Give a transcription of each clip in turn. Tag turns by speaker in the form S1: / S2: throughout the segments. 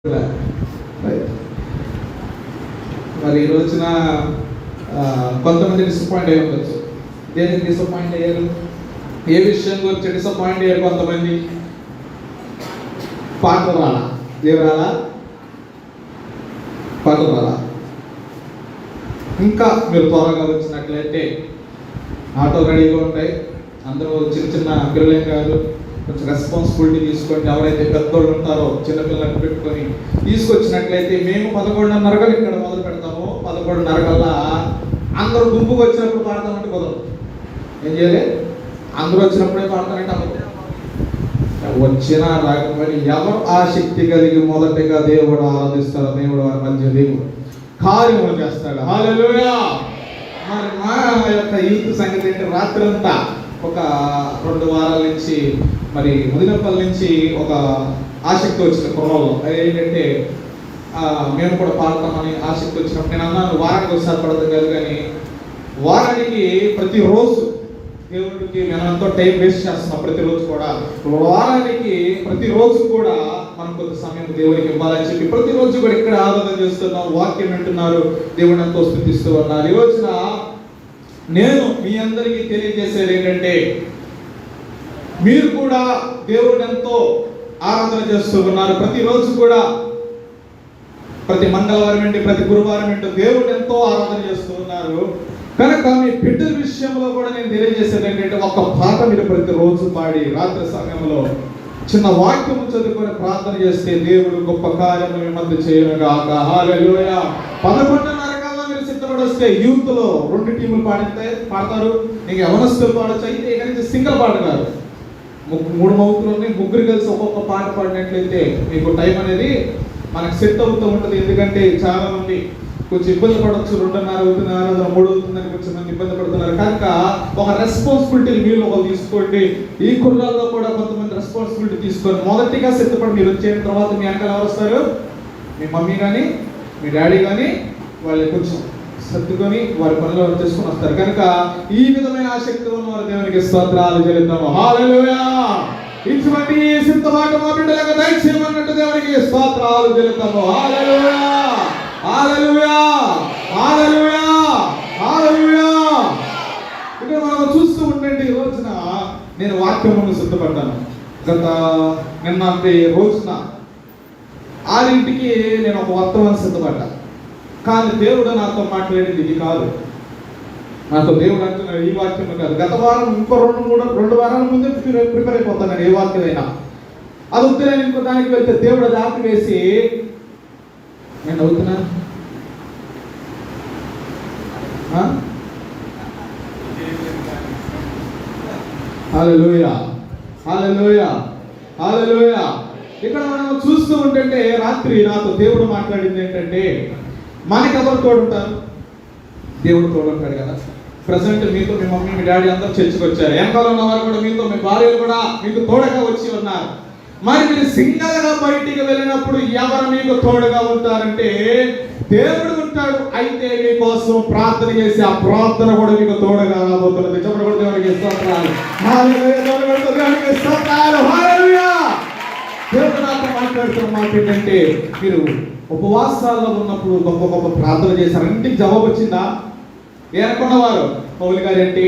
S1: మరి ఈ రోజున కొంతమంది డిసప్పాయింట్ అయ్యి ఉండొచ్చు. దేనికి డిసప్పాయింట్ అయ్యారు? ఏ విషయం గురించి డిసప్పాయింట్ అయ్యారు? కొంతమంది పాటలు రాలా, దేవురాలా, పాటలు రాలా. ఇంకా మీరు త్వరగా వచ్చినట్లయితే ఆటో రెడీగా ఉంటాయి. అందరూ చిన్న చిన్న పిల్లలేం కాదు, కొంచెం రెస్పాన్సిబిలిటీ తీసుకోండి. ఎవరైతే పెద్దోళ్ళు ఉంటారో చిన్నపిల్లలకు పెట్టుకొని తీసుకొచ్చినట్లయితే మేము 11:30 ఇక్కడ మొదలు పెడతాము. 11:30 అందరూ గుంపుకు వచ్చినప్పుడు పాడతామంటే కుదరదు. ఏం చేయాలి? అందరూ వచ్చినప్పుడే పాడతానంటే అవ్వదు. వచ్చినా రాకపోయినా ఎవరు ఆసక్తి కలిగి మొదటిగా దేవుడు ఆరాధిస్తారో దేవుడు వారి మధ్య దేవుడు కార్యములు చేస్తాడు. హల్లెలూయా. మరి మా యొక్క యూత్ సంగతి ఏంటి? రాత్రంతా ఒక 2 వారాల నుంచి మరి ముదినపల్లి నుంచి ఒక ఆసక్తి వచ్చిన కుర్రలో ఏంటంటే మేము కూడా పాడతామని ఆసక్తి వచ్చినప్పుడు నేను అన్నాను, వారానికి ఒకసారి పడతాం కాదు, కానీ వారానికి ప్రతిరోజు దేవుడికి మేము ఎంతో టైం వేస్ట్ చేస్తున్నాం. ప్రతిరోజు కూడా వారానికి ప్రతిరోజు కూడా మనం కొంత సమయం దేవుడికి ఇవ్వాలని చెప్పి ప్రతిరోజు కూడా ఇక్కడ ఆరాధన చేస్తున్నాం, వాక్యం వింటున్నారు, దేవుడిని ఎంతో స్తుతిస్తూ ఉన్నారు. ఈ రోజున నేను మీ అందరికీ తెలియజేసేది ఏంటంటే, మీరు కూడా దేవుడు ఎంతో ఆరాధన చేస్తూ ఉన్నారు. ప్రతిరోజు కూడా, ప్రతి మంగళవారం ఏంటి, ప్రతి గురువారం ఏంటో దేవుడు ఎంతో ఆరాధన చేస్తూ ఉన్నారు. కనుక మీ బిడ్డల విషయంలో కూడా నేను తెలియజేసేది ఏంటంటే, ఒక పాట మీరు ప్రతిరోజు పాడి రాత్రి సమయంలో చిన్న వాక్యము చదువుకొని ప్రార్థన చేస్తే దేవుడు గొప్ప కార్యము మీ మధ్య చేయనుగాక. హల్లెలూయా. 11:30 మీరు సిద్ధపడి వస్తే యూత్ లో 2 టీములు పాడతారు. నీకు యవనస్తులు పాడచ్చు. అయితే కనుక సింగిల్ పాట కాదు, 3 మౌతులని 3 కలిసి ఒక్కొక్క పాట పాడినట్లయితే మీకు టైం అనేది మనకు సెట్ అవుతూ ఉంటుంది. ఎందుకంటే చాలా మంది కొంచెం ఇబ్బంది పడవచ్చు. 2:30 అవుతుంది, 3 అవుతుందని కొంచెం మంది ఇబ్బంది పడుతున్నారు. కనుక ఒక రెస్పాన్సిబిలిటీ మీరు ఒకరు తీసుకోండి. ఈ కుర్రాల్లో కూడా కొంతమంది రెస్పాన్సిబిలిటీ తీసుకొని మొదటిగా సిద్ధపడి మీరు వచ్చేసిన తర్వాత మీ వెనకాల ఎవరు వస్తారు? మీ మమ్మీ కానీ మీ డాడీ కానీ వాళ్ళు కొంచెం సర్దుకొని వారి పనిలో చేసుకుని వస్తారు. కనుక ఈ విధమైన ఆసక్తి ఉన్న వారు దేవునికి స్తోత్రాలు చెల్లిద్దాము. హల్లెలూయా. ఇటువంటి సిద్ధపాటు మా బిడ్డలకు దయచేయమన్నట్టు దేవునికి స్తోత్రాలు చెల్లిద్దాము. హల్లెలూయా. హల్లెలూయా. హల్లెలూయా. హల్లెలూయా. ఇక్కడ మనం చూస్తూ ఉండండి. ఈ రోజున నేను వాక్యమును సిద్ధపడ్డాను. నిన్న రోజున 6ంటికి నేను ఒక వర్తమానం సిద్ధపడ్డా. కానీ దేవుడు నాతో మాట్లాడేది ఇది కాదు. నాతో దేవుడు అంటున్నాడు ఈ వాక్యం కాదు. గత వారం ఇంకో 2 వారాల ముందే ప్రిపేర్ అయిపోతాను నేను ఏ వాక్యమైనా. అది వద్దు, నేను ఇంకో దానికి వెళ్తే దేవుడు అది ఆపివేసి నేను అవుతున్నా హల్లెలూయా. హల్లెలూయా. హల్లెలూయా. ఇక్కడ మనం చూస్తూ ఉంటే రాత్రి నాతో దేవుడు మాట్లాడింది ఏంటంటే, మనకెవరు తోడుంటారు? దేవుడు తోడుంటాడు కదా. ప్రజెంట్ మీతో మీ మమ్మీ మీ డాడీ అందరూ చర్చికి వచ్చారు. వెనకాల ఉన్న వారు కూడా మీతో, మీ భార్యలు కూడా మీకు తోడుగా వచ్చి ఉన్నారు. మరి మీరు సింగల్ గా బయటికి వెళ్ళినప్పుడు ఎవరు మీకు తోడుగా ఉంటారంటే దేవుడు ఉంటాడు. అయితే మీకోసం ప్రార్థన చేసి ఆ ప్రార్థన కూడా మీకు తోడుగా రాబోతున్నది. చెప్పండి కూడా దేవునికి స్తోత్రాలు. దేవునికి స్తోత్రాలు. హల్లెలూయా. దేవుడు నాతో మాట్లాడుతున్న మాట ఏంటంటే, మీరు ఉపవాసాల్లో ఉన్నప్పుడు గొప్ప గొప్ప ప్రార్థన చేశారు. ఇంటికి జవాబు వచ్చిందా? ఏనుకున్నవారు పౌలు గారు ఏంటి,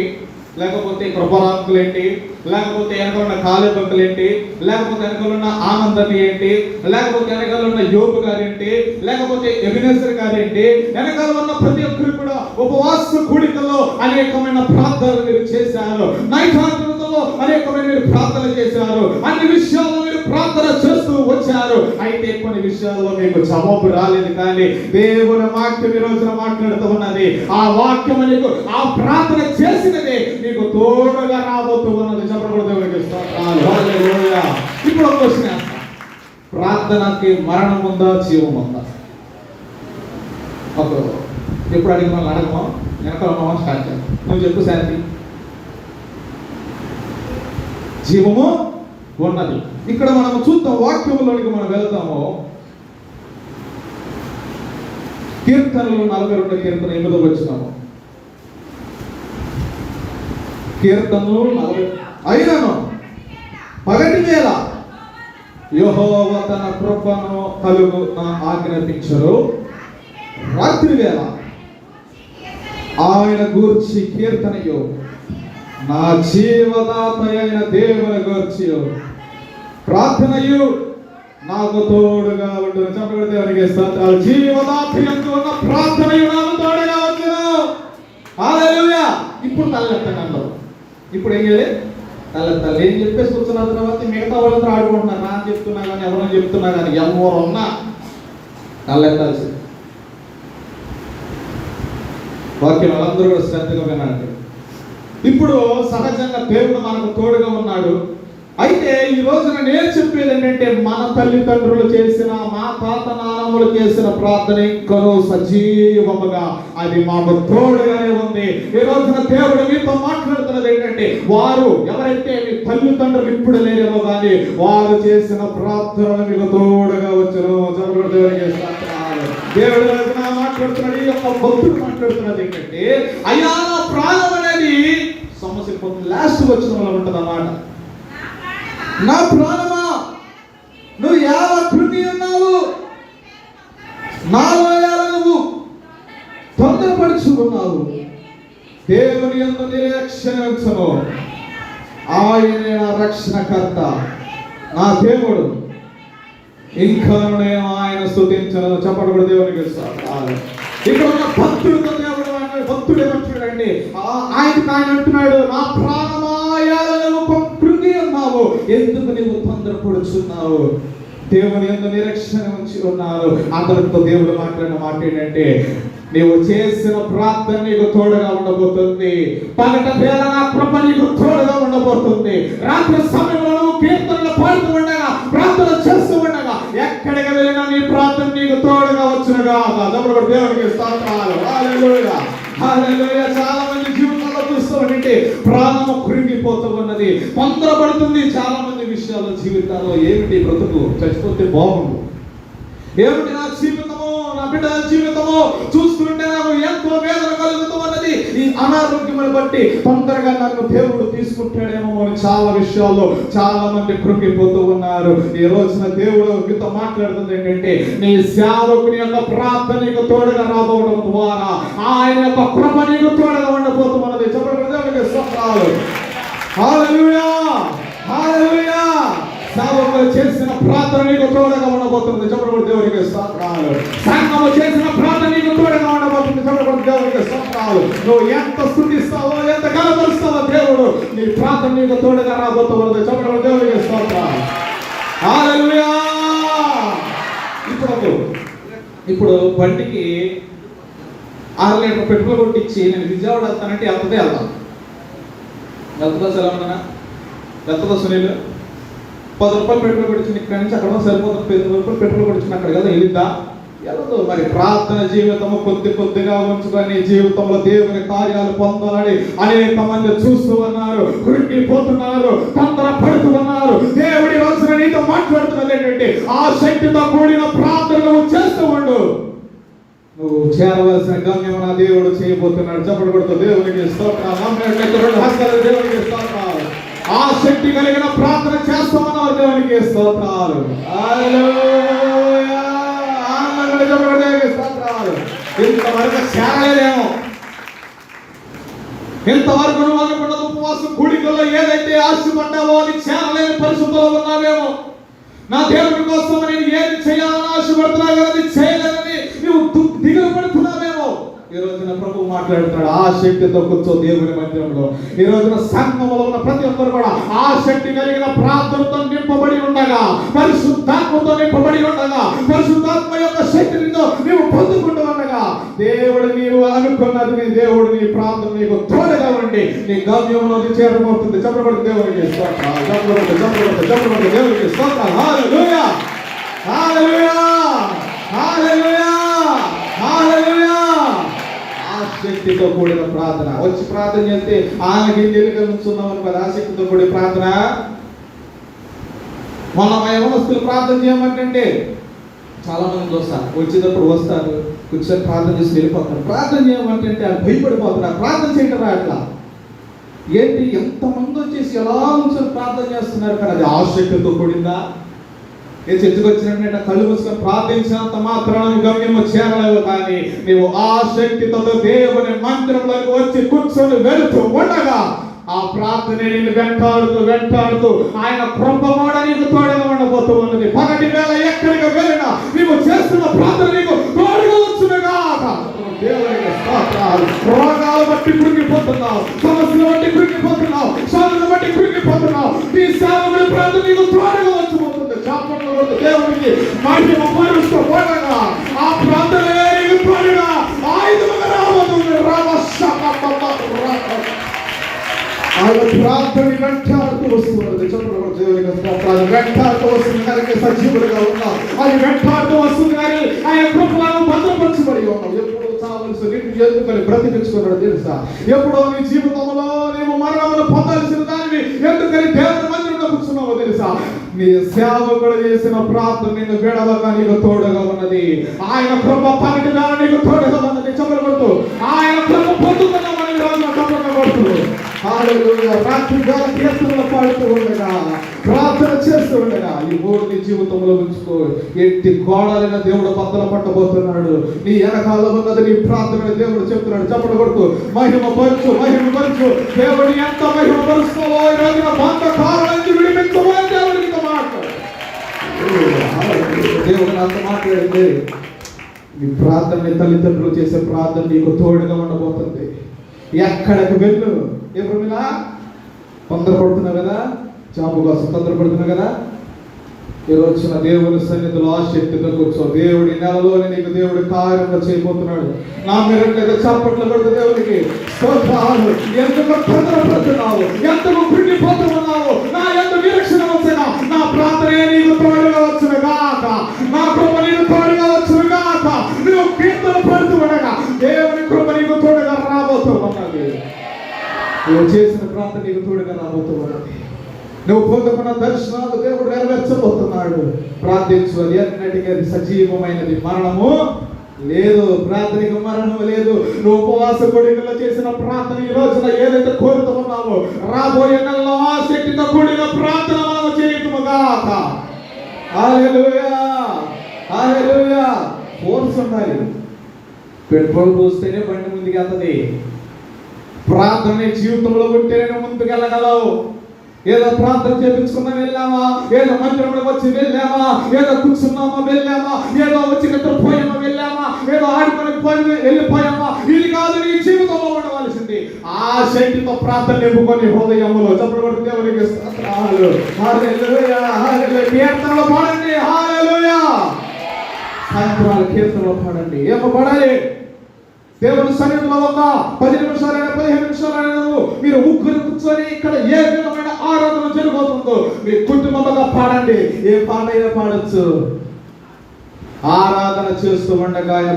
S1: లేకపోతే కృపరాంకులు ఏంటి, లేకపోతే వెనకాల ఉన్న కాలేబంకులు ఏంటి, లేకపోతే వెనకాల ఉన్న ఆనందని ఏంటి, లేకపోతే వెనకాల ఉన్న యోగు గారు ఏంటి, లేకపోతే ఎబినేజర్ గారు ఏంటి, వెనకాల ఉన్న ప్రతి ఒక్కరు కూడా ఉపవాస కూడికల్లో అనేకమైన ప్రార్థనలు మీరు చేశారు. నైటాంతరంలో అనేకమైన మీరు ప్రార్థనలు చేశారు. అన్ని విషయాల్లో మీరు ప్రార్థన చేస్తూ వచ్చారు. అయితే కొన్ని విషయాల్లో మీకు జవాబు రాలేదు. కానీ దేవుని వాక్యం ఈ రోజున మాట్లాడుతూ ఉన్నది. ఆ వాక్యం నీకు ఆ ప్రార్థన చేసినదే మీకు తోడుగా రాబోతూ ఉన్నది. చెప్పకూడదు దేవునికి స్తోత్రాలు. హల్లెలూయా. ఇప్పుడు ఒక క్వశ్చన్ వేస్తా. ప్రార్థనకి మరణం ఉందా, జీవం ఉందా? ఒక ఎప్పుడు అడిగి మనం అడగమా, వెనకాల స్టార్ట్ చేద్దాం. నువ్వు చెప్పు శాంతి. జీవము ఉన్నది. ఇక్కడ మనం చూద్దాం, వాక్యంలోనికి మనం వెళ్తాము. కీర్తనలు 42 కీర్తన 8వ వచనము. కీర్తనలు 40. అయినను పగటి వేళ యెహోవా తన కృపను కలుగు ఆజ్ఞాపించరు. రాత్రి వేళ ఆయన గూర్చి కీర్తనయు నా జీవదాత అయిన దేవుని గూర్చి ప్రార్థనయు నాకు తోడుగా ఉండును. చెప్పబడి దేవునికి స్తోత్రాలు. జీవదాత యందు ఉన్న ప్రార్థనయు నాకు తోడుగా ఉండును. హల్లెలూయా. ఇప్పుడు తల్లెత్తనండి. ఇప్పుడు ఏం చేయాలి? తల్లెత్తాలి. ఏం చెప్పేసి కూర్చున్న తర్వాత మిగతా వాళ్ళందరూ ఆడుకుంటున్నారు. నా చెప్తున్నా కానీ ఎవరైనా చెప్తున్నా కానీ ఎవరున్నా తల్లెత్తాల్సింది. వాక్యం వాళ్ళందరూ కూడా శ్రద్ధగా వినండి. ఇప్పుడు సహజంగా దేవుడు మనకు తోడుగా ఉన్నాడు. అయితే ఈ రోజున నేను చెప్పేది ఏంటంటే, మన తల్లిదండ్రులు చేసిన, మా తాత నాన్నములు చేసిన ప్రార్థన ఇంకనూ సజీవముగా అది మాకు తోడుగానే ఉంది. ఈ రోజున దేవుడు మీతో మాట్లాడుతున్నది ఏంటంటే, వారు ఎవరైతే మీ తల్లిదండ్రులు ఇప్పుడు లేరేమో కానీ వారు చేసిన ప్రార్థనలు మీకు తోడుగా వచ్చును. దేవుడు మాట్లాడుతున్నాడు. ఈ యొక్క భక్తుడు మాట్లాడుతున్నది ఏంటంటే, అయ్యా నా ప్రాణం అనేది సమస్య పోతుంది. లాస్ట్ వచ్చిన వాళ్ళు ఉంటుంది అన్నమాట. నా ప్రాణమా నువ్వు ఎలా కృంగి ఉన్నావు, నాలో ఎలా నువ్వు తొందరపరుచుకున్నావు. దేవుని యందు నిరీక్షణ ఉంచుము. ఆయనే నా రక్షణకర్త, నా దేవుడు, ఇంకా నేను ఆయన స్తుతించను. చెప్పడు కూడా దేవునికి ఇస్తాను. ఇక్కడ ఉన్న భక్తుడితో దేవుడు అన్నాడు. భక్తుడు ఏమంటున్నాడండి, ఆయన అంటున్నాడు, నా ప్రాణమాయాలను కృంగి ఉన్నావు, ఎందుకు నీవు తొందరపడుచున్నావు? దేవుని యందు నిరీక్షణ ఉంచి ఉన్నారు. అందరితో దేవుడు మాట్లాడిన మాట ఏంటంటే, నీవు చేసిన ప్రార్థన నీకు తోడుగా ఉండబోతుంది. పగట వేళ నా కృప నీకు తోడుగా ఉండబోతుంది. రాత్రి సమయంలో నువ్వు కీర్తనలు పాడుతూ ఉండగా, ప్రార్థన చేస్తూ ఉండగా, ఎక్కడికి వెళ్ళినా నీ ప్రార్థన నీకు తోడుగా వచ్చునుగా. దేవునికి స్తోత్రాలు. హల్లెలూయా, హల్లెలూయా. చాలా మంది జీవితంలో చూస్తామంటే ప్రాణము కృంగిపోతూ ఉన్నది, తొందరపడుతుంది. చాలా మంది విషయాల్లో జీవితాల్లో ఏమిటి బ్రతుకు, చచ్చిపోతే బాగుండు, ఏమిటి నా జీవితము, నా బిడ్డల జీవితము చూస్తుంటే నాకు ఎంతో వేదన కలుగుతూ ఉన్నది. ఈ అనారోగ్యమును బట్టి తొందరగా నన్ను దేవుడు తీసుకుంటాడేమో అని చాలా విషయాల్లో చాలా మంది కృంగిపోతూ ఉన్నారు. ఈ రోజున దేవుడు మీతో మాట్లాడుతుంది ఏంటంటే, నీ సేవకుని యొక్క ప్రార్థన నీకు తోడుగా రాబోవడం ద్వారా ఆయన యొక్క కృప నీకు తోడుగా ఉండబోతున్నది. చెప్పండి దేవునికి స్తోత్రాలు. హల్లెలూయా, హల్లెలూయా. సేవకులు చేసిన ప్రార్థన నీకు తోడుగా ఉండబోతుంది. చెప్పండి దేవునికి స్తోత్రాలు. సంఘము చేసిన ప్రార్థన నీకు తోడుగా ఉండబోతుంది. చెప్పండి దేవునికి స్తోత్రాలు. నువ్వు ఎంత స్తుతిస్తావో, ఎంత కనపరుస్తావో దేవుడు నీ ప్రార్థన నీకు తోడుగా రాబోతున్నది. చెప్పండి దేవునికి స్తోత్రాలు. హల్లెలూయా. ఇప్పుడు బండికి 6 లీటర్ పెట్రోల్ కొట్టించి నేను విజయవాడ వెళ్తానంటే వెళ్తుందే వెళ్తాను. వెళ్తుందా సెలవునా? వెళ్తుందా సునీల్? 10 రూపాయలు పెట్రోల్ కొట్టించిన ఇక్కడ నుంచి అక్కడ సరిపోతుంది. 5 రూపాయలు పెట్రోల్ కొట్టించిన అక్కడ కదా వెళ్ళిద్దా? వెళ్ళదు. మరి ప్రార్థన జీవితము కొద్దిగా ఉంచుకొని జీవితంలో దేవుని కార్యాలు పొందాలని అనేక మంది చూస్తూ ఉన్నారు, కృంగిపోతున్నారు, తొందర పడుతూ ఉన్నారు. దేవుడి రోజున నీతో మాట్లాడుతున్నది ఏంటంటే, ఆ శక్తితో కూడిన ప్రార్థనలు చేస్తూ ఉండు. నువ్వు చేరవలసిన గమ్యం నా దేవుడు చేయబోతున్నాడు. చెప్పడు కొడుతూ దేవునికి స్తోత్రాలు. దేవునికి స్తోత్రాలు. ఆ శక్తి కలిగిన ప్రార్థన చేస్తామన్నారు. దేవునికి స్తోత్రాలు. ఇంతవరకు చేరలేదేమో, ఇంతవరకు నువ్వు అనుకున్న ఉపవాసం కూడికల్లో ఏదైతే ఆశపడ్డావో అది చేరలేని పరిస్థితుల్లో ఉన్నావేమో. నా దేవుడి కోసం నేను ఏది చేయాలని ఆశపడుతున్నా కానీ చేయలేదని నువ్వు దిగులు పడుతున్నావేమో. ఈ రోజున ప్రభు మాట్లాడుతున్నాడు, ఆ శక్తితో కూర్చో దేవుని మందిరంలో. ఈ రోజున సంఘంలో ఉన్న ప్రతి ఒక్కరు కూడా ఆ శక్తి కలిగిన ప్రార్థనతో నింపబడి ఉండగా, పరిశుద్ధాత్మతో నింపబడి ఉండగా, పరిశుద్ధాత్మ యొక్క శక్తితో నీవు పొందుకుంటూ ఉండగా, దేవుడు నీవు అనుకున్నది నీ దేవుడు నీ ప్రార్థన నీకు తోడుగా ఉండి నీ గమ్యంలో చేరబోతుంది. చెప్పబడి దేవునికి స్తోత్రాలు. చెప్పబడి దేవునికి స్తోత్రాలు. హల్లెలూయా, హల్లెలూయా, హల్లెలూయా, హల్లెలూయా. శక్తితో కూడిన ప్రార్థన. వచ్చి ప్రార్థన చేస్తే ఆమెకి నిలుగుతున్నామని మరి ఆ శక్తితో కూడిన ప్రార్థన. మన యవనస్తులు ప్రార్థన చేయమంటే చాలా మంది చూస్తారు, వచ్చేటప్పుడు వస్తారు, కూర్చొని ప్రార్థన చేసి వెళ్ళిపోతారు. ప్రార్థన చేయమంటే అది భయపడిపోతున్నారు, ప్రార్థన చేయటం అట్లా. ఏంటి ఎంతమంది వచ్చేసి ఎలా ఉంచని ప్రార్థన చేస్తున్నారు, కానీ అది ఆ శక్తితో కూడిందా? ఏ చర్చకు వచ్చినట్టు కళ్ళు మూసుకొని ప్రార్థించినంత మాత్రాన గమ్యము చేరలేవు. కానీ నీవు ఆసక్తితో దేవుని మందిరంలోకి వచ్చి కూర్చొని వెళుతూ ఉండగా ఆ ప్రార్థన నిన్ను వెంటాడుతూ ఆయన కృప కూడా నీకు తోడుగా ఉండబోతూ ఉన్నది. పగటి వేళ ఎక్కడికి వెళ్ళినా నీవు చేస్తున్న ప్రార్థన నీకు తోడుగా వచ్చునుగా. దేవునికి స్తోత్రాలు. రోగాలు బట్టి కృంగిపోతున్నావు, సమస్యలు బట్టి కృంగిపోతున్నావు, శోధన బట్టి కృంగిపోతున్నావు. నీ సేవకుడి ప్రార్థన నీకు తోడుగా వచ్చిపోతుంది. చాపంలో దేవునికి మహిమ పరుస్తూ ఉండగా ఆ ప్రార్థన నీకు తోడుగా ఆయుధముగా రాబోతుంది. ఆయన ప్రార్థన వెంటాడుతూ వస్తున్నది. వెంటాడుతూ వస్తుంది కనుక సజీవులుగా ఉన్నాం. అది వెంటాడుతూ వస్తుంది కానీ ఆయన కృపలను భద్రపరచబడి ఉన్నాం. ఎప్పుడు చావలసి నీకు ఎందుకని బ్రతికించుకున్నాడు తెలుసా? ఎప్పుడో నీ జీవితంలో నీవు మరణమును పొందాల్సిన దానిని ఎందుకని దేవుని మందిరంలో కూర్చున్నావో తెలుసా? నీ సేవకుడు చేసిన ప్రార్థన నిన్ను విడవగా నీకు తోడుగా ఉన్నది. ఆయన కృప పగటిగా నీకు తోడుగా ఉన్నది. చెప్పబడుతూ ఆయన కృప పొందుతున్నామని రోజున చెప్పబడుతూ రాత్రి కీర్తనలు పాడుతూ ఉండగా, ప్రార్థన చేస్తూ ఉండగా ఈ మూడు నీ జీవితంలో ఉంచుకో. ఎట్టి గోడలైన దేవుడు బద్దలు పట్టబోతున్నాడు. నీ వెనకాల ఉన్నది నీ ప్రార్థన. దేవుడు చెప్తున్నాడు, చెప్పడం కొడుకు మహిమ పరుచు. దేవుడు ఎంత మహిమ పరుస్తావో ఈ రోజున బంధకాల నుంచి విడిపించమని దేవుడికి మాట్లాడు. దేవుడు అంత మాట్లాడితే నీ ప్రార్థన, తల్లిదండ్రులు చేసే ప్రార్థన నీకు తోడుగా ఉండబోతుంది. ఎక్కడికి వెళ్ళు. ఎప్పుడు ఇలా తొందరపడుతున్నావు కదా, జాబు కోసం తొందరపడుతున్నావు కదా, ఈరోజు దేవుని సన్నిధిలో ఆసక్తితో కూర్చో. దేవుడి నెలలోనే నీకు దేవుడు కార్యంగా చేయబోతున్నాడు. నా మీరు చప్పట్లు కొడుతూ దేవునికి స్తోత్రాలు. ఎందుకు తొందరపడుతున్నావు, ఎందుకు కృంగిపోతున్నావు? నా ఎందుకు నిరీక్షణ వచ్చినా నా ప్రార్థన నీకు తోడుగా వచ్చును గాక, నా కృప నీకు తోడుగా వచ్చును గాక. నువ్వు కీర్తన పడుతూ ఉండగా దేవుని కృప నీకు తోడుగా రాబోతూ ఉన్నది. నువ్వు చేసిన ప్రార్థన నీకు తోడుగా రాబోతూ ఉన్నది. నువ్వు పొందుకున్న దర్శనాలు దేవుడు నెరవేర్చబోతున్నాడు. ప్రార్థించు. అది అన్నిటికీ అది సజీవమైనది. మరణము లేదు, ప్రార్థనకు మరణము లేదు. నువ్వు ఉపవాస కొడుకులో చేసిన ప్రార్థన ఈ రోజున ఏదైతే కోరుతూ ఉన్నావో రాబోయే నెలలో ఆసక్తితో కూడిన ప్రార్థన మనం చేయటముగాక. హల్లెలూయా, హల్లెలూయా. ఫోర్స్ ఉండాలి. పెట్రోల్ పోస్తేనే బండి ముందుకు వెళ్తుంది. ప్రార్థన జీవితంలో ఉంటేనే ముందుకు వెళ్ళగలవు. ఏదో ప్రార్థన చేపించుకున్నా వెళ్ళామా, ఏదో మందిరంలో వచ్చి వెళ్ళామా, ఏదో కూర్చున్నామా వెళ్ళామా, ఏదో వచ్చి నిద్రపోయామా వెళ్ళామా, ఏదో ఆడుకొని వెళ్ళిపోయామా, ఇది కాదు నీ జీవితంలో ఉండవలసింది. ఆ శక్తితో ప్రార్థన నింపుకొని హృదయంలో చెప్పబడి దేవునికి స్తోత్రాలు. హల్లెలూయా, హల్లెలూయా. కీర్తనలు పాడండి. హల్లెలూయా. సాయంత్రాలు కీర్తనలు పాడండి. ఏమో పాడాలి? దేవుని సన్నిధిలో ఒక 10 నిమిషాలైనా 15 నిమిషాలైనా మీరు ముగ్గురు కూర్చొని ఇక్కడ ఏ విధమైన ఆరాధన జరుగుతుందో మీ కుటుంబంగా పాడండి. ఏ పాట అయినా పాడొచ్చు. ఆరాధన చేస్తూ ఉండగా ఆయన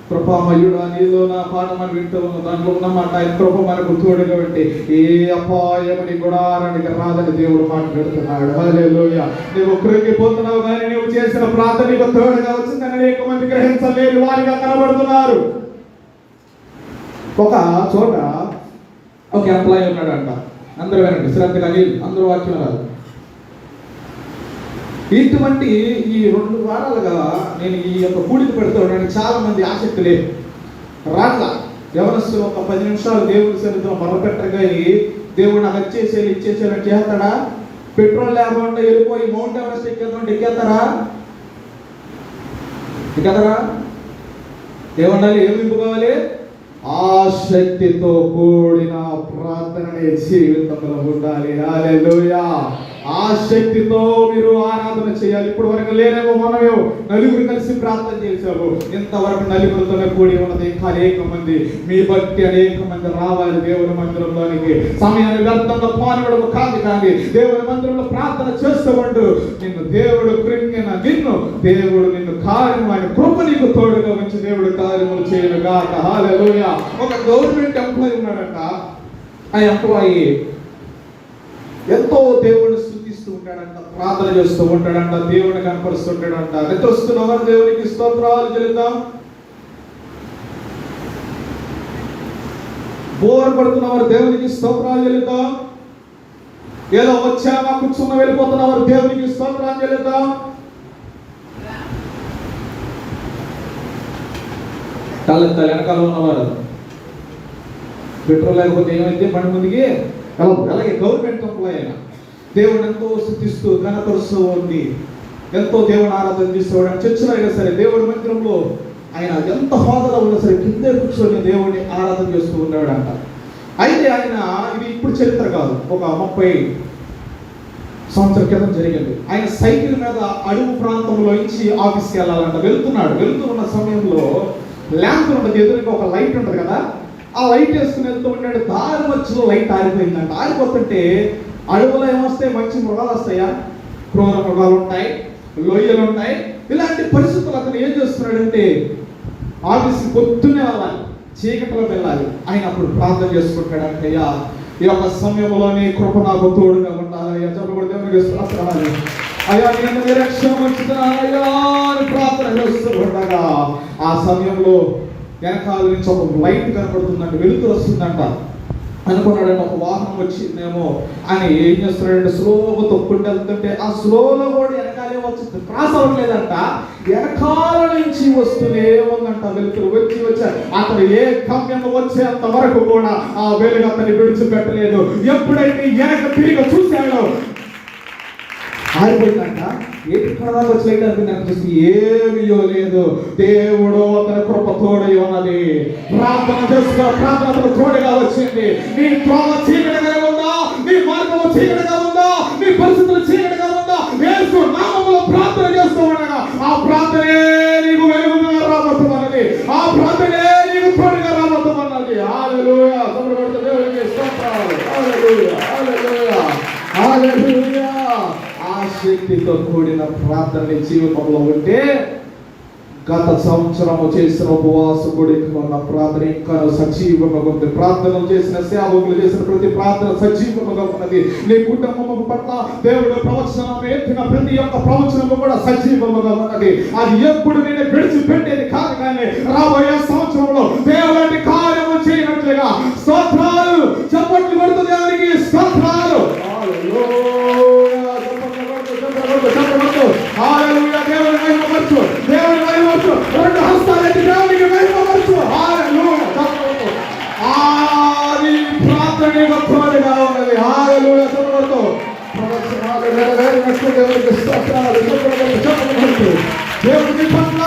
S1: కృపామయుడు నీలో నా పాట మనం వింటూ ఉన్నాం. దాంట్లో ఉన్నమాట ఆయన కృప మనకు తోడుగా పెట్టి ఏ అపాయమని గుడారానికి రాదని దేవుడు మాట్లాడుతున్నాడు. హల్లెలూయా. నువ్వు కృంగిపోతున్నావు కానీ నువ్వు చేసిన ప్రార్థన నీకు తోడుగా వచ్చిందని అనేక మంది గ్రహించలేని వారిగా కనబడుతున్నారు. ఒక చోట ఒక ఎంప్లాయీ ఉన్నాడంట. అందరూ వినండి శ్రద్ధగా, అందరూ వాక్యం రాదు. ఇటువంటి ఈ 2 వారాలుగా నేను ఈ యొక్క కూడిక పెడుతూ ఉన్నాను. చాలా మంది ఆసక్తి లేదు, రాట్లా. యవనస్తులు ఒక 10 నిమిషాలు దేవుడి సన్నిధిలో మొదలుపెట్టగా దేవుడు నాకు ఇచ్చేసేయాలంటే చేస్తాడా? పెట్రోల్ లేకుండా వెళ్ళిపోయి మౌంట్ ఎవరెస్ట్ ఎక్కేస్తారా? ఏముండాలి? ఏమి నింపుకోవాలి? ఆసక్తితో కూడిన ప్రార్థన జీవితంలో ఉండాలి. హల్లెలూయా. ఆసక్తితో మీరు ఆరాధన చేయాలి. ఇప్పుడు వరకు లేనేమో, మనమేమో నలుగురు కలిసి ప్రార్థన చేశాము. ఇంతవరకు నలుగురితోనే కూడి ఉన్నది. ఇంకా అనేక మంది మీ భక్తి అనేక మంది రావాలి దేవుని మందిరంలోనికి. సమయాన్ని వ్యర్థంగా పాల్గొనడం కాదు, కానీ దేవుని మందిరంలో ప్రార్థన చేస్తూ ఉండు. దేవుడు కృంగిన దేవుడు నిన్ను కార్యం ఆయన కృప నీకు తోడుగా ఉంచి దేవుడు కార్యములు చేయను గాక. హల్లెలూయా. ఒక గవర్నమెంట్ ఎంప్లాయీ ఉన్నాడంట. ఆ ఎంప్లాయీ ఎంతో దేవుడిని స్తుతిస్తూ ఉంటాడంట, ప్రార్థన చేస్తూ ఉంటాడంట, దేవుడిని కనపరుస్తుంటాడంట. నిద్రస్తున్నవారు దేవునికి స్తోత్రాలు చెల్లిద్దాం. బోర్ పడుతున్నవారు దేవునికి స్తోత్రాలు చెల్లిద్దాం. ఏదో వచ్చామా కూర్చున్న వెళ్ళిపోతున్నవారు దేవునికి స్తోత్రం చెల్లిద్దాం. తలెత్తాలి. వెనకాల ఉన్నవారు పెట్రోల్ లేకపోతే ఏమైతే బండి ముందుకి అలాగే గవర్నమెంట్ ఎంప్లాయ్ అయినా దేవుడు ఎంతో స్తుతిస్తూ ఘనపరుస్తూ ఉండి ఎంతో దేవుని ఆరాధన చేసేవాడు. చర్చలో అయినా సరే దేవుడి మందిరంలో ఆయన ఎంత హోదాలో ఉన్నా సరే కిందే కూర్చొని దేవుడిని ఆరాధన చేస్తూ ఉండేవాడంట. అయితే ఆయన ఇది ఇప్పుడు చరిత్ర కాదు, ఒక 30 సంవత్సరాల క్రితం జరిగింది. ఆయన సైకిల్ మీద అడుగు ప్రాంతంలో నుంచి ఆఫీస్కి వెళ్ళాలంట. వెళ్తున్న సమయంలో ల్యాంప్ ఉంటుంది, ఎదురుగా ఒక లైట్ ఉంటుంది కదా, ఆ లైట్ వేసుకుని వెళ్తూ ఉన్నాడు. దారి మధ్యలో లైట్ ఆరిపోయిందంట. ఆరిపోతుంటే అడవులో ఏమొస్తాయి, మంచి మృగాలు వస్తాయా, క్రూర మృగాలు ఉంటాయి, లోయలు ఉంటాయి. ఇలాంటి పరిస్థితులు అతను ఏం చేస్తున్నాడంటే ఆఫీస్కి పొద్దున్నే వెళ్ళాలి, చీకటిలో వెళ్ళాలి. ఆయన అప్పుడు ప్రార్థన చేసుకుంటాడు. అయ్యా ఈ యొక్క సమయంలోనే కృప నాకు తోడుగా ఉండాలి, చెప్పబడి దేవునికి స్తోత్రాలు. అయ్యా నేను నిరక్షణ వచ్చిందయ్యా అని ప్రార్థన చేస్తూ ఉండగా ఆ సమయంలో వెనకాల నుంచి ఒక లైట్ కనపడుతుందంట, వెలుతురు వస్తుందంట. అనుకున్నాడంటే ఒక వాహనం వచ్చిందేమో అని ఏం చేస్తున్నాడంటే స్లోగా తొక్కుంటూ వెళ్తుంటే ఆ స్లోలో కూడా వెనకాలే వచ్చింది, క్రాస్ అవ్వట్లేదంట. వెనకాల నుంచి వస్తూనే ఉందంట వెలుతురు. వచ్చి అతను ఏ గమ్యం వచ్చేంత వరకు కూడా ఆ వెలుగు అతన్ని విడిచిపెట్టలేదు. ఎప్పుడైతే వెనక తిరిగి చూశాడో ఆరిపోయిందంట. ఏంటి ప్రధాన వచ్చలేక నాకు చూసి ఏమీయో లేదు. దేవుడు అతని కృప తోడై ఉన్నది. ప్రార్థన చేసుకో, ప్రార్థన అతను తోడుగా వచ్చింది. నీ త్రోవ చీకటిగా ఉందా, నీ మార్గము చీకటిగా ఉందా, నీ పరిస్థితులు చీకటిగా ఉందా, యేసు నామములో ప్రార్థన చేస్తూ ఉండగా ఆ ప్రార్థనే నీకు వెలుగుగా రాబోతున్నది, ఆ ప్రార్థనే నీకు తోడుగా రాబోతున్నది. హల్లెలూయా. దేవునికి స్తోత్రాలు. హల్లెలూయా, హల్లెలూయా, హల్లెలూయా. శక్తితో కూడిన ప్రార్థన జీవితంలో ఉంటే గత సంవత్సరము చేసిన ఉపవాస కూడిక ఉన్న ప్రార్థన ఇంకా సజీవంగా ఉంది. ప్రార్థన చేసిన సేవకులు చేసిన ప్రతి ప్రార్థన సజీవంగా ఉన్నది. నీ కుటుంబం పట్ల దేవుడు ప్రవచనం ఎత్తిన ప్రతి ఒక్క ప్రవచనము కూడా సజీవంగా ఉన్నది. అది ఎప్పుడు నేను విడిచిపెట్టేది కాదు. కానీ రాబోయే సంవత్సరంలో దేవుడి కార్యము చేయనట్లుగా స్తోత్రాలు. చప్పట్లు కొడుతూ దేవునికి స్తోత్రాలు. హల్లెలూయా. దేవుని మహిమపరచు, దేవుని మహిమపరచు. రెండు హస్తాలెత్తి దేవునికి మహిమపరచు. హల్లెలూయా. ఆది ప్రార్థన తోడుగా ఉన్నది. హల్లెలూయా. చప్పట్లు. దేవునికి స్తోత్రాలు. దేవునికి పట్ల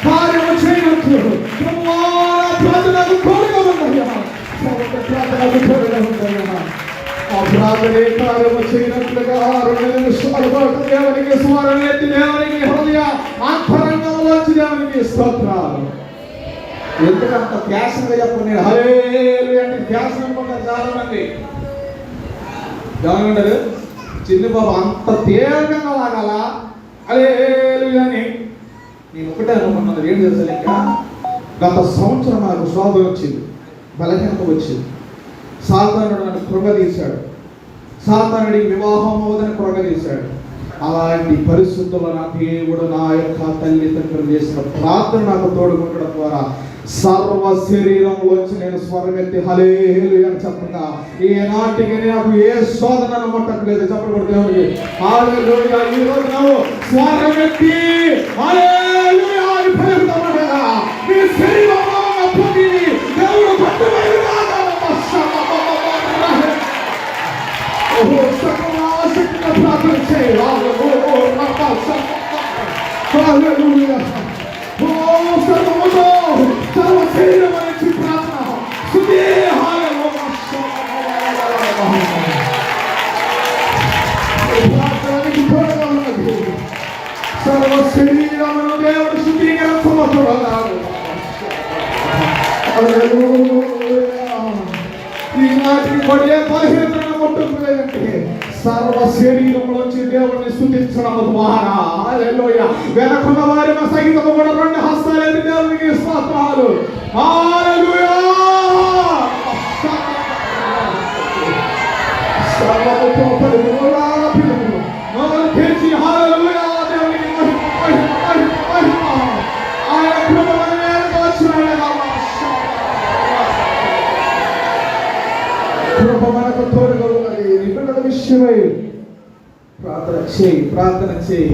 S1: కార్యము చేయనట్లు ప్రార్థనకు తోడుగా ఉన్నది. ప్రార్థనకు తోడుగా ఉన్నది. ఆ ప్రార్థనే కార్యము చేయనట్లుగా 2 నిమిషాల పాటు దేవునికి స్మరణ ఎత్తి దేవునికి హృదయ అంతరంగంలోంచి దేవునికి స్తోత్రాలు. ఎందుకంత ప్యాషన్గా చెప్పు. నేను హల్లెలూయా అంటే ప్యాషన్ అనుకుంటారు చాలా మంది. ఏమంటారు, చిన్న బాబు అంత తీవ్రంగా లాగాల హల్లెలూయా అని. నేను ఒకటే అనుకున్నాను, ఏం చేశాను ఇంకా గత సంవత్సరం నాకు శోభ వచ్చింది, బలహీనత వచ్చింది. సాతానుడు నన్ను కృంగదీశాడు, సాతానుడికి వివాహం అవదని కృంగదీశాడు. అలాంటి పరిస్థితుల్లో నా దేవుడు నా యొక్క తల్లిదండ్రులు చేసిన ప్రార్థన నాకు తోడుకుంటడం ద్వారా సర్వ శరీరంలోంచి నేను స్వరమెత్తి హల్లెలూయా అని చెప్పగా ఈనాటికి నాకు ఏ శోధన ముట్టట్లేదు. చెప్పకూడదు దేవుడికి హల్లెలూయా. ఈ రోజు నువ్వు స్వరమెత్తి హల్లెలూయా అని పలుకుతామనగా నీ శరీరంలో ఉన్న ప్రతిని దేవుడు పట్టుబడిగా ప్రార్థన చేయి. హల్లెలూయా. సర్వముతో సర్వ శరీరం నుంచి ప్రార్థన స్తుతి. హల్లెలూయా. ప్రార్థనకి తోడుగా ఉన్నది. సర్వ శరీరమును దేవుడు శుద్ధీకరించబోతున్నాడు. హల్లెలూయా. ఈనాటికి పడే బలహీనతను ముట్టుకోలేదంటే సర్వ శరీరంలోంచి దేవుడిని స్తుతించడం ద్వారా హల్లెలూయా. వెనకున్న వారి సహితము కూడా 2 హస్తాలెత్తి దేవునికి స్తోత్రాలు. హల్లెలూయా. సర్వముతో పరిపూర్ణ పిలుపు నోరు తెరిచి హల్లెలూయా దేవునికి మహిమ మహిమ మహిమ మహిమ. ఆయన కృప మన మీదకి వచ్చినట్లుగా కృప మనకు తోడుగా ఉన్నది. నీ బిడ్డల విషయం సాక్షివై ప్రార్థన చేయి.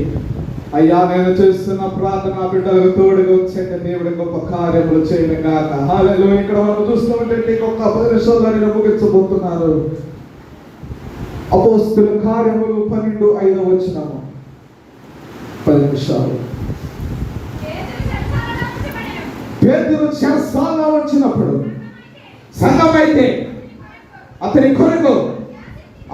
S1: అయ్యా, నేను చేస్తున్న ప్రార్థన బిడ్డలకు తోడుగా వచ్చేట దేవుడి గొప్ప కార్యములు చేయను గాక. హల్లెలూయా. ఇక్కడ మనం చూస్తున్నట్టు ఇంకొక 10 నిమిషాలు ముగించబోతున్నారు. అపోస్తలుల కార్యములు 12:5 వచనము. 10 నిమిషాలు. పేతురు చెరసాలలో వచ్చినప్పుడు సంఘమైతే అతని కొరకు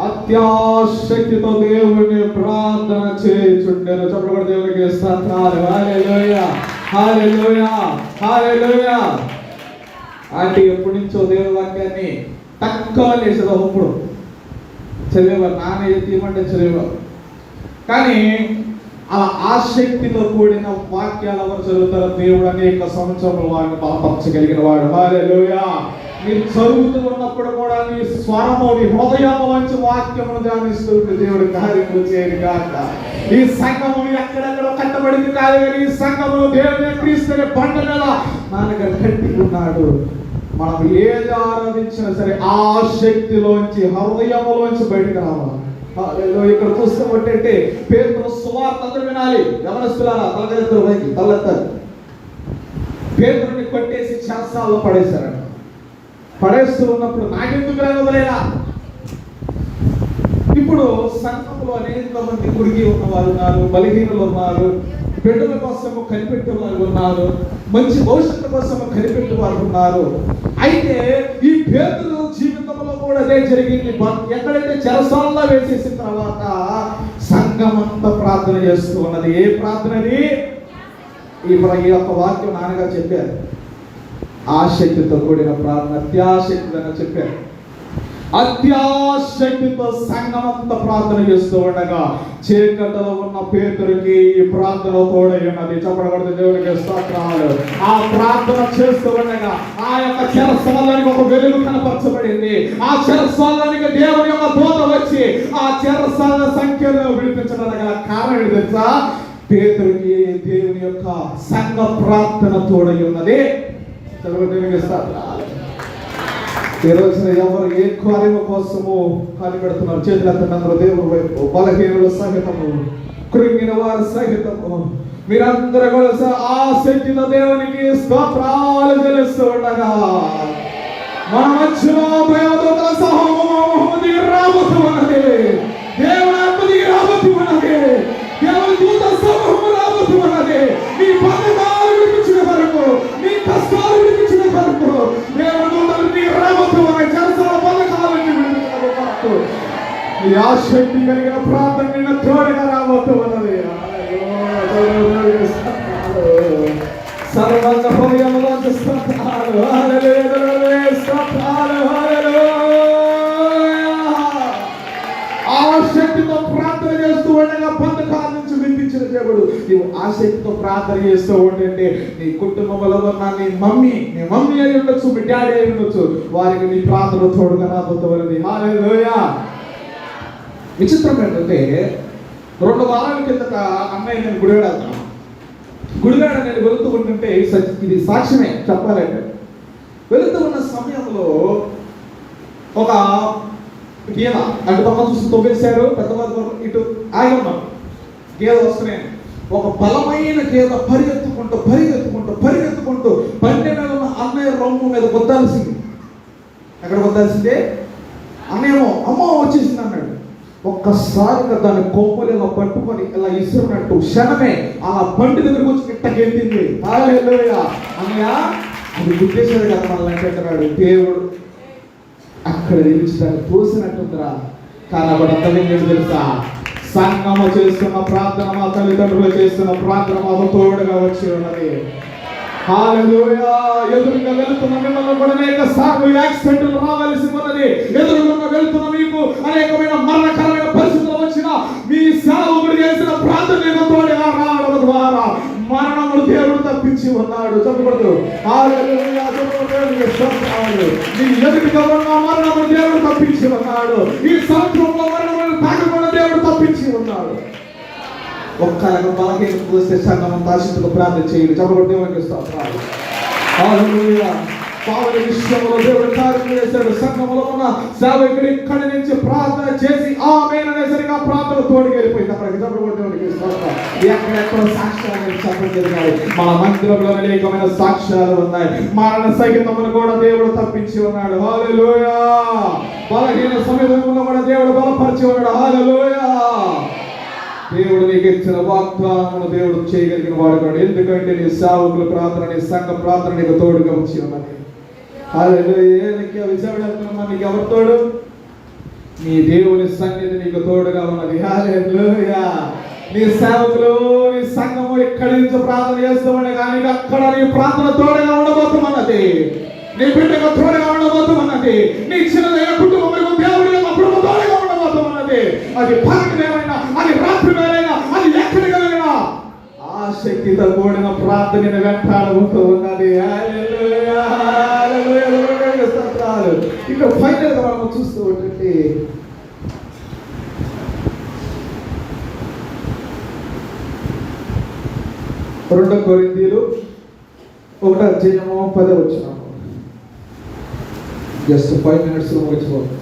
S1: అత్యాశక్తితో దేవుని ప్రార్థన చేయుచుండెను. చెప్పబడి దేవునికి స్తోత్రాలు. హల్లెలూయా, హల్లెలూయా, హల్లెలూయా. అంటే ఎప్పటి నుంచో దేవుని వాక్యాన్ని తక్కువ లేసేది ఒకప్పుడు చదివేవారు, నాన్న తీయమంటే చదివేవారు. కానీ ఆ ఆసక్తితో కూడిన వాక్యాలు ఎవరు చదువుతారో దేవుడు అనేక సంవత్సరాలు వాడిని బలపరచగలిగిన వాడు. హల్లెలూయా. మీరు చదువుతూ ఉన్నప్పుడు కూడా నీ స్వరము, నీ హృదయము మంచి వాక్యమును ధ్యానిస్తూ దేవుడు కార్యములు చేయను గాక. ఈ సంఘము ఎక్కడెక్కడో కట్టబడింది కాదు, కానీ ఈ సంఘము దేవుని క్రీస్తుని బండ మీద నాన్నగారు కట్టి ఉన్నాడు. మనం ఏది ఆరాధించినా సరే ఆ శక్తిలోంచి, హృదయములోంచి బయటకు రావాలి. ఇక్కడ చూస్తామంటే పేతురు సువార్త అందరూ వినాలి. యవనస్తులారా తలగెత్తారు, పైకి తలెత్తారు. పేతురుని కొట్టేసి చెరసాలలో పడేశారట. పడేస్తూ ఉన్నప్పుడు నాకెందుకు వదిలేరా. ఇప్పుడు సంఘంలో అనేక మంది కుడిగి ఉన్నవారు ఉన్నారు, బలహీనులు ఉన్నారు, బిడ్డల కోసము కనిపెట్టే వారు ఉన్నారు, మంచి భవిష్యత్తు కోసము కనిపెట్టే వారు ఉన్నారు. అయితే ఈ పేతురు జీవితంలో కూడా అదే జరిగింది. ఎక్కడైతే చెరసాలలో వేసేసిన తర్వాత సంఘం అంతా ప్రార్థన చేస్తూ ఉన్నది. ఏ ప్రార్థనది? ఈ యొక్క వాక్యం నాన్నగారు చెప్పారు. ఆసక్తితో కూడిన ప్రార్థన, అత్యాసక్తి అని చెప్పారు. అత్యాసక్తితో సంఘం అంతా ప్రార్థన చేస్తూ ఉండగా చీకటిలో ఉన్న పేతురుకి ఈ ప్రార్థన తోడై ఉన్నది. చెప్పబడిన దేవునికి స్తోత్రాలు. ఆ ప్రార్థన చేస్తూ ఉండగా ఆ యొక్క చెరసాలానికి ఒక వెలుగు కనపరచబడింది. ఆ చెరసాలానికి దేవుని యొక్క దూత వచ్చి ఆ చెరసాల సంఖ్యలో విడిపించడానికి కారణం తెలుసా? పేతురుకి దేవుని యొక్క సంఘ ప్రార్థన తోడై ఉన్నది. ఈ రోజున ఎవరు ఏ కార్యము కోసము కనిపెడుతున్నారు? చేతులెత్తినందరూ దేవుని వైపు. బలహీనులు సహితము, కృంగిన వారు సహితము, మీరందరూ కూడా ఆసక్తితో దేవునికి స్తోత్రాలు చెల్లిస్తూ ఉండగా మన మధ్యలో దేవదూతల సమూహము రాబోతూ ఉన్నది. దేవుని ఆత్మ రాబోతూ ఉన్నది. దేవుని దూత సమూహము రాబోతూ ఉన్నది. మీ బంధకాలు విడిపించిన వరకు, మీ కష్టాలు విడిపించిన వరకు దేవుని దూతలు రాబోతూ ఉన్నాయి. చెరసాల బంధకాల నుంచి విడిపించిన వరకు ఈ ఆసక్తి కలిగిన ప్రార్థన నిన్న తోడుగా రాబోతూ ఉన్నది. సర్వంగ హృదయములో స్తోత్రాలు. ఆసక్తితో ప్రార్థన చేస్తూ ఉండగా బంధకాల నుంచి విడిపించిన దేవుడు. నీవు ఆసక్తితో ప్రార్థన చేస్తూ ఉంటే నీ కుటుంబంలో ఉన్న నీ మమ్మీ అయి ఉండొచ్చు, మీ డాడీ అయి ఉండొచ్చు, వారికి నీ ప్రార్థన తోడుగా రాబోతున్నది. హల్లెలూయా. విచిత్రం ఏంటంటే 2 వారాల కిందట అన్నయ్య నేను గుడివాడ నేను వెళుతూ ఉంటుంటే, ఇది సాక్ష్యమే చెప్పాలంటే, వెళుతూ ఉన్న సమయంలో ఒక గీత అటు పక్క చూసి తొవ్వేశారు. పెద్దవారు ఇటు ఆగి ఉన్నాం. గీత వస్తున్నాయి. ఒక బలమైన గీత పరిగెత్తుకుంటూ బండి మీద ఉన్న అన్నయ్య రొమ్ము మీద కొద్దాల్సింది. ఎక్కడ కొద్దాల్సిందే? అన్నయ్యేమో అమ్మ వచ్చేసింది అన్నాడు. ఒక్కసారిగా దాని కొమ్ములు ఇలా పట్టుకొని ఇలా ఇస్తున్నట్టు క్షణమే ఆ బండి దగ్గరకు వచ్చి ఇట్ట గెలిపింది. హల్లెలూయా. అన్నయ్య అది గుర్తేశాడు కదా మనల్ని అంటున్నాడు దేవుడు. అక్కడ నిలిచడానికి తోసినట్టుందిరా. కాబట్టి అంతలేదు తెలుసా? సంఘము చేస్తున్న ప్రార్థన, మా తల్లిదండ్రులు చేస్తున్న ప్రార్థన మాకు తోడుగా వచ్చి ఉన్నది. హల్లెలూయా. ఎదురుగా వెళ్తున్న మిమ్మల్ని కూడా అనేక సార్లు యాక్సిడెంట్లు రావాల్సి ఉన్నది. ఎదురుగా వెళ్తున్న మీకు అనేకమైన మరణకరమైన పరిస్థితులు వచ్చిన మీ సేవకుడు చేసిన ప్రార్థన తోడుగా రావడం ద్వారా మరణములు దేవుడు తప్పించి ఉన్నాడు. చెప్పకూడదు. హల్లెలూయా. నీ ఎదురుగా ఉన్న మరణములు దేవుడు తప్పించి ఉన్నాడు. ఈ సంవత్సరంలో మరణములు తాకకుండా దేవుడు తప్పించి ఉన్నాడు. ఒక్కరికి బలహీన పోస్తే సంఘం ఆశితులు ప్రార్థన చేయండి. చెప్పకూడదు. దేవునికి స్తోత్రాలు. హల్లెలూయా. పావని విషయంలో దేవుడు కార్యం చేశాడు. సంఘంలో ఉన్న సేవకుడు ఇక్కడి నుంచి ప్రార్థన చేసి ఆమేన్ అనేసరిగా ప్రార్థన తోడుకి వెళ్ళిపోయింది. అక్కడికి దేవుడికి ఎక్కడెక్కడ సాక్ష్యాలు చెప్పగలిగారు. మన మందిరంలో అనేకమైన సాక్ష్యాలు ఉన్నాయి. మరణ సహితమును కూడా దేవుడు తప్పించి ఉన్నాడు. హల్లెలూయా. బలహీన సమయంలో కూడా దేవుడు బలపరిచి ఉన్నాడు. హల్లెలూయా. దేవుడు నీకు ఇచ్చిన వాగ్దానమును దేవుడు చేయగలిగిన వాడు కాడు. ఎందుకంటే నీ సేవకుల ప్రార్థన, నీ సంఘ ప్రార్థన నీకు తోడుగా వచ్చి ఉన్నది. హల్లెలూయా. నీకు ఎవరు తోడు? నీ దేవుని సన్నిధి నీకు తోడుగా ఉన్నది. హల్లెలూయా. నీ సేవకులు, నీ సంఘము ఇక్కడి నుంచి ప్రార్థన చేస్తామని కానీ అక్కడ నీ ప్రార్థన తోడుగా ఉండబోతున్నది. నీ బిడ్డకు తోడుగా ఉండబోతున్నది. నీ చిన్నదైన కుటుంబం దేవుడి అప్పుడు తోడుగా ఉండబోతున్నది. అది పగటి వేరైనా, అది రాత్రి వేరైనా, అది ఎక్కడికి వెళ్ళినా ఆ శక్తితో కూడిన ప్రార్థన వెంటాడబోతూ ఉన్నది. హల్లెలూయా. హల్లెలూయా. స్తోత్రాలు. ఇక్కడ ఫైనల్ గా మనం చూస్తూ ఉంటే 2 కొరింథీయులు 1:10 జస్ట్ 5 minutes లో ముగిసిపోతుంది.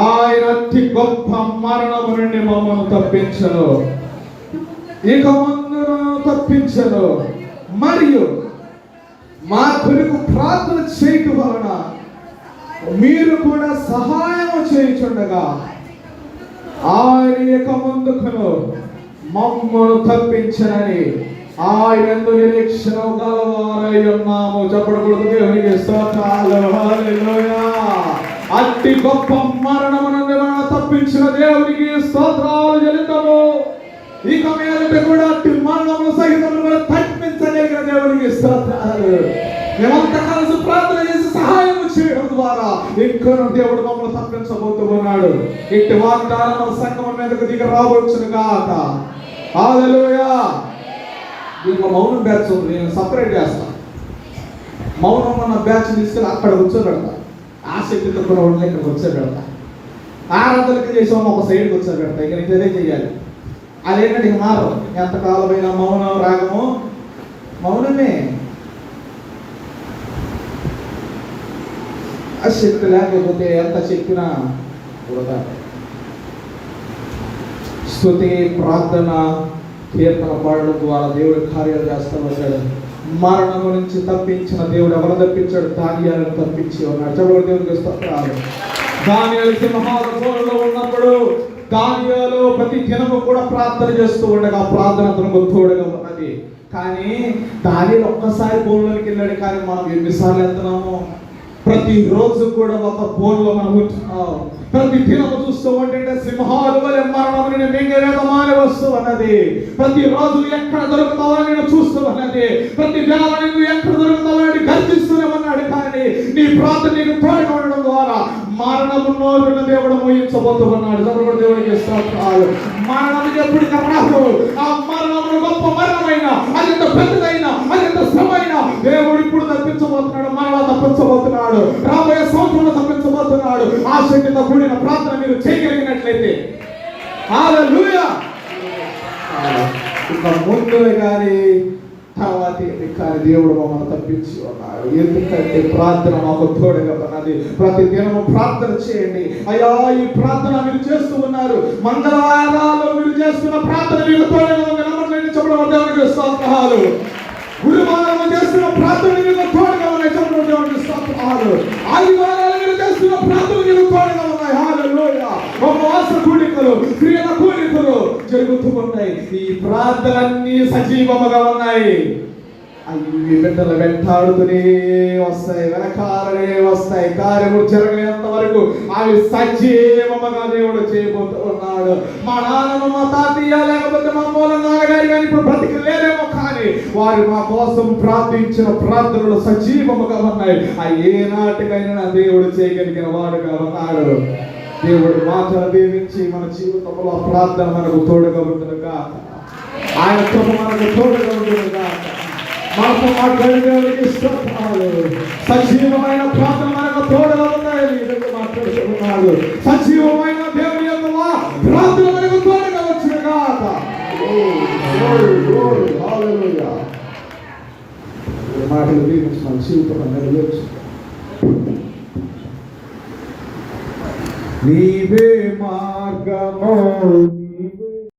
S1: ఆయన అతి గొప్ప మరణము నుండి మమ్మల్ని తప్పించను, ఇక ముందును తప్పించను, మరియు మా కొరకు ప్రార్థన చేయటం వలన మీరు కూడా సహాయం చేయుచుండగా ఆయన ఇక ముందుకును మమ్మల్ని తప్పించనని ఆయన నిరీక్షణ గలవారై ఉన్నాము. చెప్పకూడదు. దేవునికి స్తోత్రాలు. హల్లెలూయా. అతి గొప్ప మరణము నుండి మనం తప్పించిన దేవునికి స్తోత్రాలు చెల్లిద్దాము. ఇక మీదట కూడా అట్టి మరణము సహితం తప్పించగలిగిన దేవునికి స్తోత్రాలు. మేమంతా కలిసి ప్రార్థన చేసి సహాయం చేయడం ద్వారా ఇక్కడ దేవుడు మమ్మల్ని తప్పించబోతూ ఉన్నాడు. ఇట్టి వాగ్దానం సంఘం మీదకు దిగి రావచ్చును గాక. హల్లెలూయా. దీనికి మౌనం బ్యాచ్ ఉంది, నేను సపరేట్ చేస్తాను. మౌనం అన్న బ్యాచ్ తీసుకెళ్ళి అక్కడ కూర్చోబెడతా. ఆసక్తితో కూడా ఉండే ఇక్కడ కూర్చోబెడతా. ఆరాధనకి చేసాము ఒక సైడ్కి కూర్చోబెడతా. ఇక నీకు అదే చెయ్యాలి. అదేంటంటే ఇక మారు. ఎంతకాలమైన మౌనం రాగము మౌనమే. ఆ శక్తి లేకపోతే ఎంత చెప్పినా వృధా. స్తుతి, ప్రార్థన, కీర్తన పాడడం ద్వారా దేవుడు కార్యాలు చేస్తూ వచ్చాడు. మరణము నుంచి తప్పించిన దేవుడు ఎవరు తప్పించాడు? దానియేలును తప్పించి ఉన్నాడు. చెప్పండి దేవుడికి స్తోత్రాలు. దానియేలు సింహాసనంలో ఉన్నప్పుడు దానియేలు ప్రతి దినము కూడా ప్రార్థన చేస్తూ ఉండగా ప్రార్థన అతను తోడుగా ఉన్నది. కానీ దానియేలు ఒక్కసారి బోన్లోకి వెళ్ళాడు. కానీ మనం ఎన్నిసార్లు వెళ్తున్నాము? ప్రతిరోజు కూడా ఒక బోన్లో మనం ఉంటున్నాం. ప్రతి దినము చూస్తూ ఉంటే సింహాలు వలె మరణం నేను మింగేదమాని వస్తూ ఉన్నది. ప్రతిరోజు ఎక్కడ దొరుకుతావో నేను చూస్తూ ఉన్నది. ప్రతి వేళ నువ్వు ఎక్కడ దొరుకుతావో అని గర్జిస్తూనే ఉన్నాడు. కానీ నీ ప్రార్థన నీకు తోడుగా ఉండడం ద్వారా మరణము నోరున దేవుడు మోయించబోతూ ఉన్నాడు. దేవుడికి స్తోత్రాలు. మరణం ఎప్పుడు రాదు. ఆ మరణము గొప్ప మరణమైన, అత్యంత పెద్దదైన, అత్యంత శ్రమైన దేవుడు ఇప్పుడు తప్పించబోతున్నాడు. మరలా తప్పించబోతున్నాడు. రాబోయే సంవత్సరంలో తప్పించబోతున్నాడు. ఆ శక్తితో కూడిన ప్రార్థన మీరు చేయగలిగినట్లయితే హల్లెలూయా. ఇక ముందు కానీ తర్వాత కానీ దేవుడు మమ్మల్ని తప్పించి ఉన్నాడు. ఎందుకంటే ప్రార్థన మాకు తోడుగా ఉన్నది. ప్రతి దినము ప్రార్థన చేయండి. అయ్యా, ఈ ప్రార్థన మీరు చేస్తూ ఉన్నారు. మంగళవారాల్లో మీరు చేస్తున్న ప్రార్థన మీకు తోడుగా ఉంది. నమ్మట్లేదు. చెప్పడం దేవునికి స్తోత్రాలు. గురువారం చేస్తున్న ప్రార్థన మీకు తోడుగా ఉన్నాయి. చెప్పడం దేవునికి స్తోత్రాలు. ఆదివారాలు మీరు చేస్తున్న ప్రార్థన మీకు తోడుగా ఉన్నాయి. హల్లెలూయా. ఉపవాస కూడికలు, క్రియల కూడికలు జరుగుతూ ఉన్నాయి. ఈ ప్రార్థనలన్నీ సజీవముగా ఉన్నాయి. అవి బిడ్డలు వెంటాడుతూనే వస్తాయి, వెనకాలనే వస్తాయి. కార్యము జరగలేంత వరకు అవి సజీవముగా దేవుడు చేయబోతూ ఉన్నాడు. మా నాన్నమ్మ, మా తాతయ్య, లేకపోతే మా మూల నాన్నగారి కానీ ఇప్పుడు బ్రతికి లేదేమో, కానీ వారు మా కోసం ప్రార్థించిన ప్రార్థనలు సజీవముగా ఉన్నాయి. అవి ఏ నాటికైనా దేవుడు చేయగలిగిన వాడుగా ఉన్నాడు. దేవుడు మాటలు దీవించి మన జీవితంలో ప్రార్థన మనకు తోడుగా ఉంటుంది కాక. ఆయన కృప మనకు తోడుగా ఉంటుంది కాక. మనకు మాట్లాడేవారికి స్తోత్రాలు. సజీవమైన ప్రార్థన మనకు తోడుగా ఉన్నాయి. మాట్లాడుతున్నాడు. సజీవమైన దేవుని యొక్క ప్రార్థన మనకు తోడుగా వచ్చిన కాక.
S2: జీవితం నెరవేర్చు. నీవే మార్గము